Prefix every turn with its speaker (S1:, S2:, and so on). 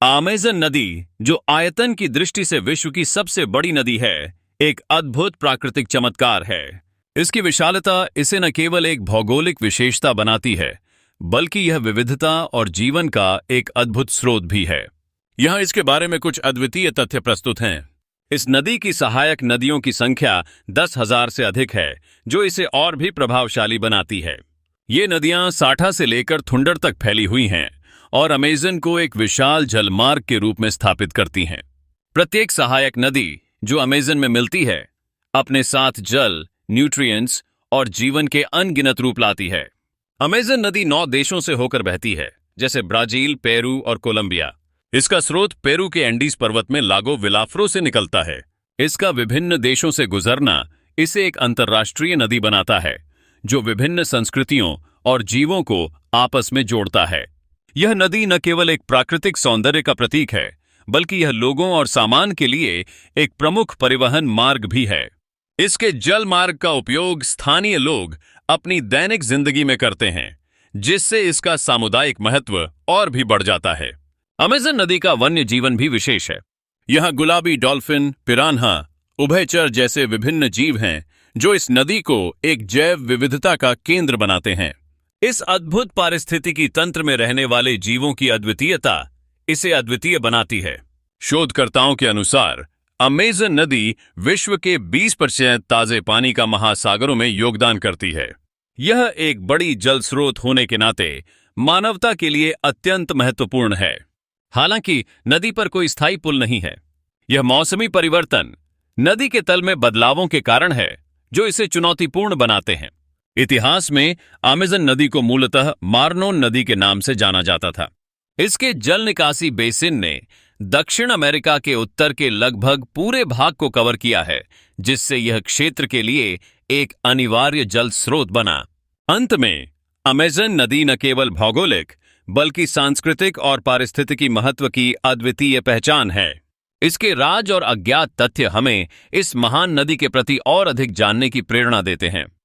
S1: Amazon नदी, जो आयतन की दृष्टि से विश्व की सबसे बड़ी नदी है, एक अद्भुत प्राकृतिक चमत्कार है। इसकी विशालता इसे न केवल एक भौगोलिक विशेषता बनाती है, बल्कि यह विविधता और जीवन का एक अद्भुत स्रोत भी है। यहाँ इसके बारे में कुछ अद्वितीय तथ्य प्रस्तुत हैं। इस नदी की सहायक नदियों की संख्या 10,000 से अधिक है, जो इसे और भी प्रभावशाली बनाती है। ये नदियां साठा से लेकर थुंडर तक फैली हुई हैं और अमेज़न को एक विशाल जलमार्ग के रूप में स्थापित करती हैं। प्रत्येक सहायक नदी जो अमेज़न में मिलती है, अपने साथ जल, न्यूट्रिएंट्स और जीवन के अनगिनत रूप लाती है। अमेज़न नदी 9 देशों से होकर बहती है, जैसे ब्राजील, पेरू और कोलंबिया। इसका स्रोत पेरू के एंडीज पर्वत में लागो विलाफ्रो से निकलता है। इसका विभिन्न देशों से गुजरना इसे एक अंतर्राष्ट्रीय नदी बनाता है, जो विभिन्न संस्कृतियों और जीवों को आपस में जोड़ता है। यह नदी न केवल एक प्राकृतिक सौंदर्य का प्रतीक है, बल्कि यह लोगों और सामान के लिए एक प्रमुख परिवहन मार्ग भी है। इसके जल मार्ग का उपयोग स्थानीय लोग अपनी दैनिक जिंदगी में करते हैं, जिससे इसका सामुदायिक महत्व और भी बढ़ जाता है। अमेज़न नदी का वन्य जीवन भी विशेष है। यहाँ गुलाबी डॉल्फिन, पिरान्हा, उभयचर जैसे विभिन्न जीव हैं, जो इस नदी को एक जैव विविधता का केंद्र बनाते हैं। इस अद्भुत पारिस्थितिकी तंत्र में रहने वाले जीवों की अद्वितीयता इसे अद्वितीय बनाती है। शोधकर्ताओं के अनुसार अमेज़न नदी विश्व के 20% ताजे पानी का महासागरों में योगदान करती है। यह एक बड़ी जल स्रोत होने के नाते मानवता के लिए अत्यंत महत्वपूर्ण है। हालांकि नदी पर कोई स्थायी पुल नहीं है। यह मौसमी परिवर्तन, नदी के तल में बदलावों के कारण है, जो इसे चुनौतीपूर्ण बनाते हैं। इतिहास में अमेज़न नदी को मूलतः मारनोन नदी के नाम से जाना जाता था। इसके जल निकासी बेसिन ने दक्षिण अमेरिका के उत्तर के लगभग पूरे भाग को कवर किया है, जिससे यह क्षेत्र के लिए एक अनिवार्य जल स्रोत बना। अंत में अमेज़न नदी न केवल भौगोलिक बल्कि सांस्कृतिक और पारिस्थितिकी महत्व की अद्वितीय पहचान है। इसके राज और अज्ञात तथ्य हमें इस महान नदी के प्रति और अधिक जानने की प्रेरणा देते हैं।